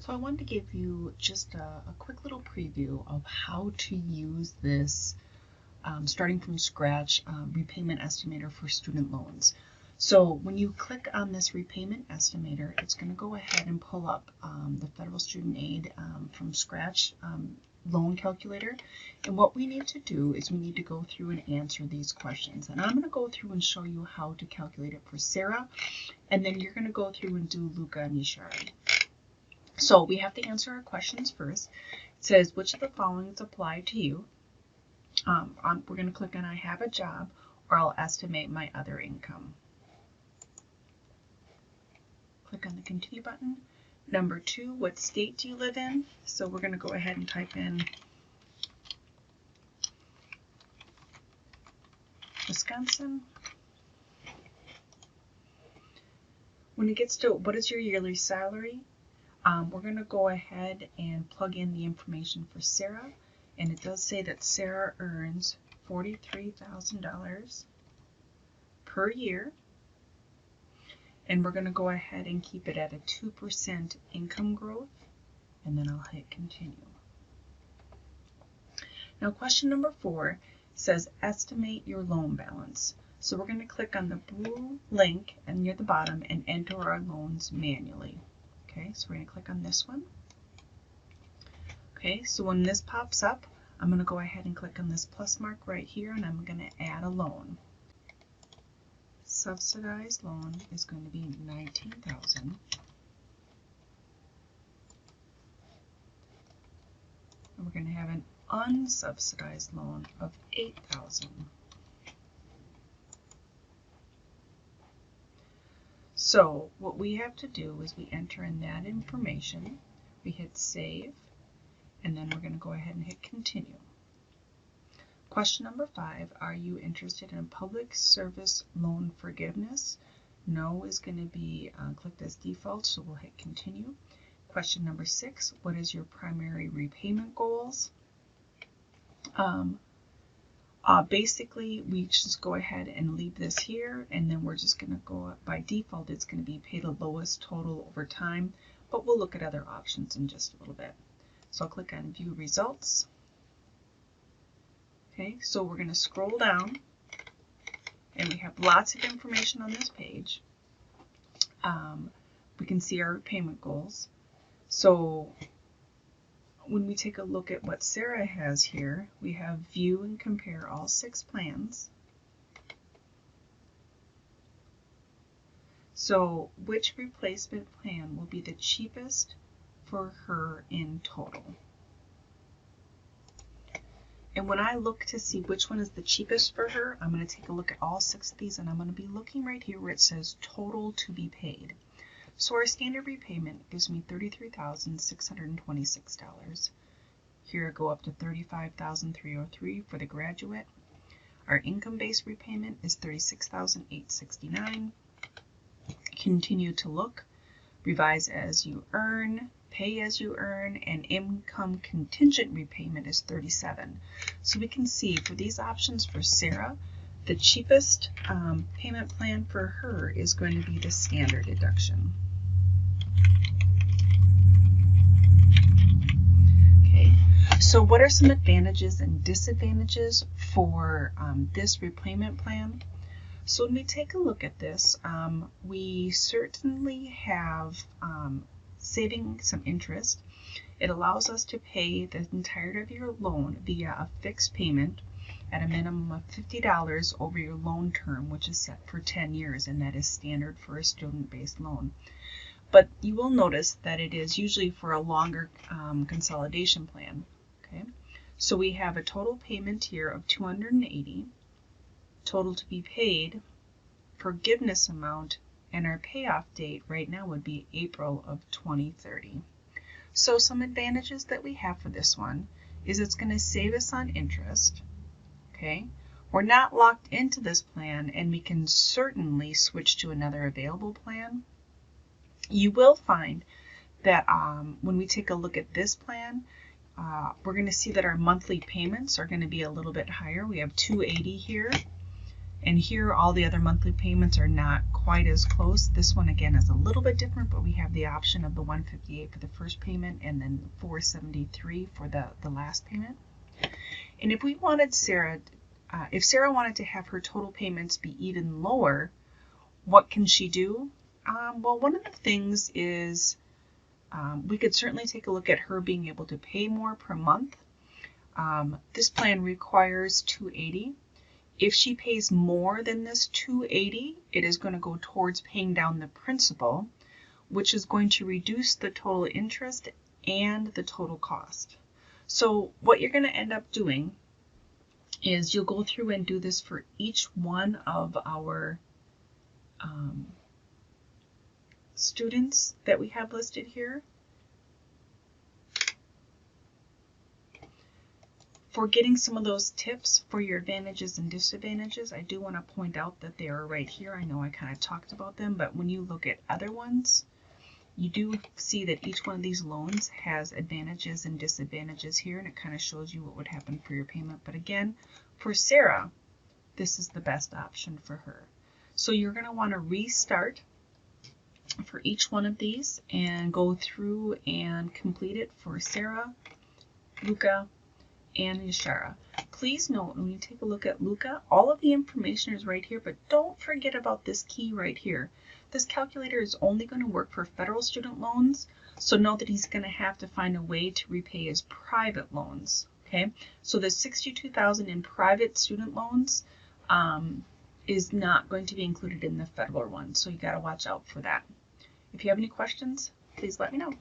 So I wanted to give you just a quick little preview of how to use this starting from scratch repayment estimator for student loans. So when you click on this repayment estimator, it's going to go ahead and pull up the Federal Student Aid from scratch loan calculator. And what we need to do is we need to go through and answer these questions. And I'm going to go through and show you how to calculate it for Sarah. And then you're going to go through and do Luca and Yashari. So we have to answer our questions first. It says, which of the following apply to you? We're going to click on I have a job, or I'll estimate my other income. Click on the continue button. Number 2, what state do you live in? So we're going to go ahead and type in Wisconsin. When it gets to what is your yearly salary, we're going to go ahead and plug in the information for Sarah. And it does say that Sarah earns $43,000 per year. And we're going to go ahead and keep it at a 2% income growth. And then I'll hit continue. Now question number 4 says estimate your loan balance. So we're going to click on the blue link and near the bottom and enter our loans manually. Okay, so we're going to click on this one. Okay, so when this pops up, I'm going to go ahead and click on this plus mark right here, and I'm going to add a loan. Subsidized loan is going to be $19,000. And we're going to have an unsubsidized loan of $8,000. So what we have to do is we enter in that information, we hit save, and then we're going to go ahead and hit continue. Question number 5, are you interested in public service loan forgiveness? No is going to be clicked as default, so we'll hit continue. Question number 6, what is your primary repayment goals? Basically, we just go ahead and leave this here, and then we're just going to go up by default. It's going to be pay the lowest total over time, but we'll look at other options in just a little bit. So I'll click on view results. Okay, so we're going to scroll down, and we have lots of information on this page. We can see our repayment goals. So when we take a look at what Sarah has here, we have view and compare all 6 plans. So which replacement plan will be the cheapest for her in total? And when I look to see which one is the cheapest for her, I'm going to take a look at all 6 of these, and I'm going to be looking right here where it says total to be paid. So our standard repayment gives me $33,626. Here I go up to $35,303 for the graduate. Our income-based repayment is $36,869. Continue to look, revise as you earn, pay as you earn, and income contingent repayment is $37. So we can see for these options for Sarah, the cheapest payment plan for her is going to be the standard deduction. Okay, so what are some advantages and disadvantages for this repayment plan? So when we take a look at this, we certainly have saving some interest. It allows us to pay the entirety of your loan via a fixed payment at a minimum of $50 over your loan term, which is set for 10 years, and that is standard for a student-based loan. But you will notice that it is usually for a longer consolidation plan. Okay, so we have a total payment here of $280, total to be paid, forgiveness amount, and our payoff date right now would be April of 2030. So some advantages that we have for this one is it's going to save us on interest. Okay, we're not locked into this plan, and we can certainly switch to another available plan. You will find that when we take a look at this plan, we're going to see that our monthly payments are going to be a little bit higher. We have $280 here, And here all the other monthly payments are not quite as close. This one again is a little bit different, but we have the option of the $158 for the first payment and then $473 for the last payment. And if we wanted Sarah, if Sarah wanted to have her total payments be even lower, what can she do? Well, one of the things is we could certainly take a look at her being able to pay more per month. This plan requires $280. If she pays more than this $280, it is going to go towards paying down the principal, which is going to reduce the total interest and the total cost. So what you're going to end up doing is you'll go through and do this for each one of our students that we have listed here. For getting some of those tips for your advantages and disadvantages, I do want to point out that they are right here. I know I kind of talked about them, but when you look at other ones, you do see that each one of these loans has advantages and disadvantages here, and it kind of shows you what would happen for your payment. But again, for Sarah, this is the best option for her. So you're going to want to restart for each one of these and go through and complete it for Sarah, Luca, and Yashara. Please note when you take a look at Luca, all of the information is right here, but don't forget about this key right here. This calculator is only going to work for federal student loans, so know that he's going to have to find a way to repay his private loans. Okay, so the $62,000 in private student loans is not going to be included in the federal one, so you got to watch out for that. If you have any questions, please let me know.